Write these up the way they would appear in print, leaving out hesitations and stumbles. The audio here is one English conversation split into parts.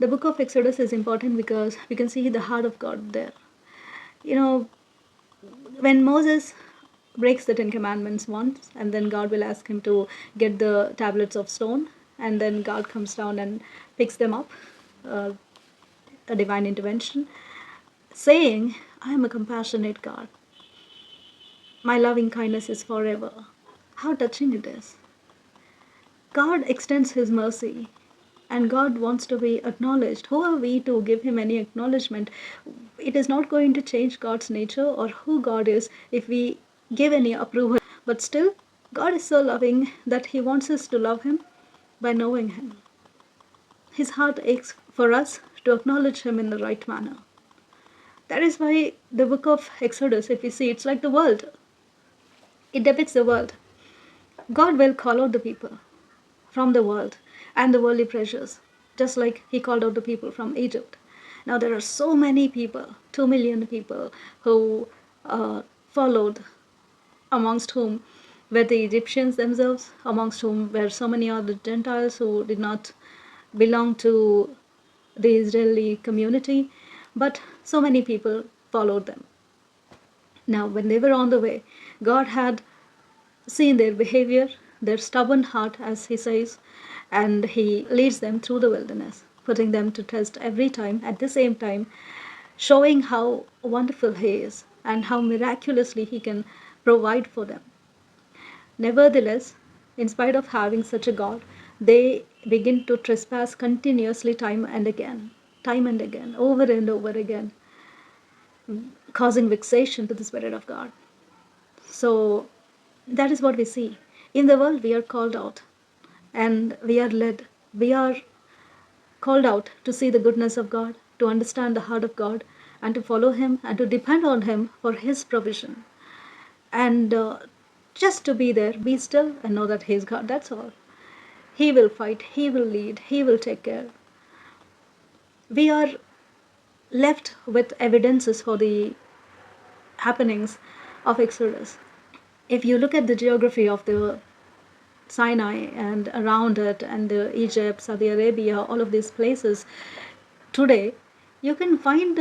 The book of Exodus is important because we can see the heart of God there. You know, when Moses breaks the Ten Commandments once, and then God will ask him to get the tablets of stone, and then God comes down and picks them up, uh, a divine intervention, saying, I am a compassionate God. My loving kindness is forever. How touching it is. God extends His mercy, and God wants to be acknowledged. Who are we to give Him any acknowledgement? It is not going to change God's nature or who God is if we give any approval. But still, God is so loving that He wants us to love Him by knowing Him. His heart aches for us to acknowledge Him in the right manner. That is why the book of Exodus, if you see, it's like the world. It depicts the world. God will call out the people from the world and the worldly pleasures, just like He called out the people from Egypt. Now there are so many people, 2 million people, who followed, amongst whom were the Egyptians themselves, amongst whom were so many other Gentiles who did not belong to the Israeli community, but so many people followed them. Now, when they were on the way, God had seen their behavior, their stubborn heart, as He says, and He leads them through the wilderness, putting them to test every time, at the same time, showing how wonderful He is and how miraculously He can provide for them. Nevertheless, in spite of having such a God, they begin to trespass continuously time and again, over and over again, causing vexation to the Spirit of God. So that is what we see. In the world, we are called out and we are led. We are called out to see the goodness of God, to understand the heart of God, and to follow Him and to depend on Him for His provision. And just to be there, be still, and know that He is God. That's all. He will fight, He will lead, He will take care. We are left with evidences for the happenings of Exodus. If you look at the geography of the Sinai and around it, and the Egypt, Saudi Arabia, all of these places, today you can find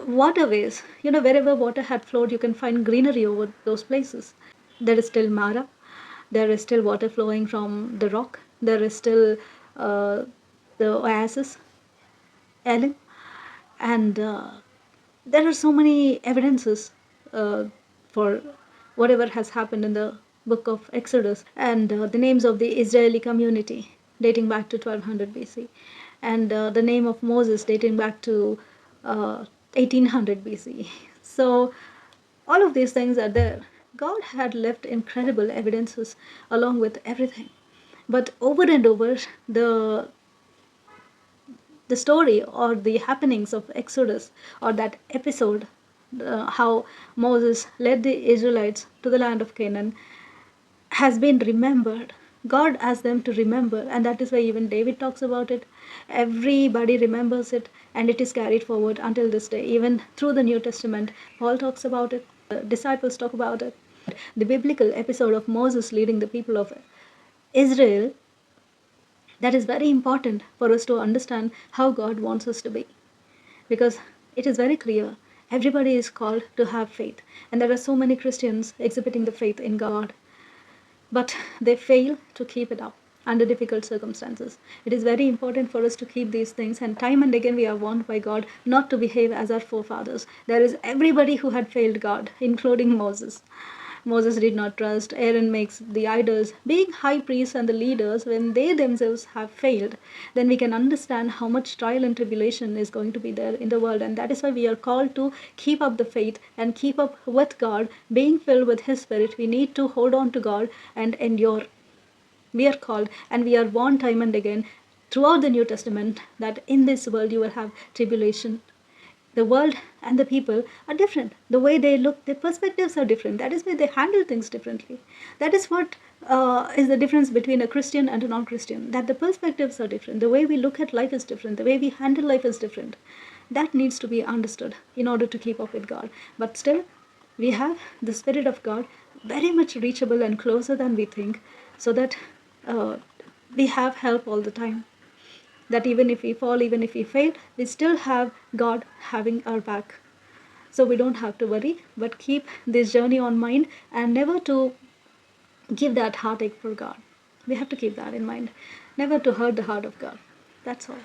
waterways. Wherever water had flowed, you can find greenery over those places. There is still Mara. There is still water flowing from the rock. There is still the oasis, Elim. And there are so many evidences for whatever has happened in the book of Exodus, and the names of the Israeli community dating back to 1200 BC, and the name of Moses dating back to 1800 BC. So all of these things are there. God had left incredible evidences along with everything. But over and over, the story or the happenings of Exodus, or that episode, how Moses led the Israelites to the land of Canaan, has been remembered. God asked them to remember, and that is why even David talks about it. Everybody remembers it, and it is carried forward until this day. Even through the New Testament, Paul talks about it, disciples talk about it. The biblical episode of Moses leading the people of Israel, that is very important for us to understand how God wants us to be. Because it is very clear, everybody is called to have faith. And there are so many Christians exhibiting the faith in God, but they fail to keep it up under difficult circumstances. It is very important for us to keep these things, and time and again we are warned by God not to behave as our forefathers. There is everybody who had failed God, including Moses. Moses did not trust. Aaron makes the idols. Being high priests and the leaders, when they themselves have failed, then we can understand how much trial and tribulation is going to be there in the world. And that is why we are called to keep up the faith and keep up with God, being filled with His Spirit. We need to hold on to God and endure. We are called and we are warned time and again throughout the New Testament that in this world you will have tribulation. The world and the people are different. The way they look, their perspectives are different. That is why they handle things differently. That is what is the difference between a Christian and a non-Christian. That the perspectives are different. The way we look at life is different. The way we handle life is different. That needs to be understood in order to keep up with God. But still, we have the Spirit of God very much reachable and closer than we think, so that we have help all the time. that even if we fall, even if we fail, we still have God having our back. So we don't have to worry, but keep this journey on mind and never to give that heartache for God. We have to keep that in mind, never to hurt the heart of God. That's all.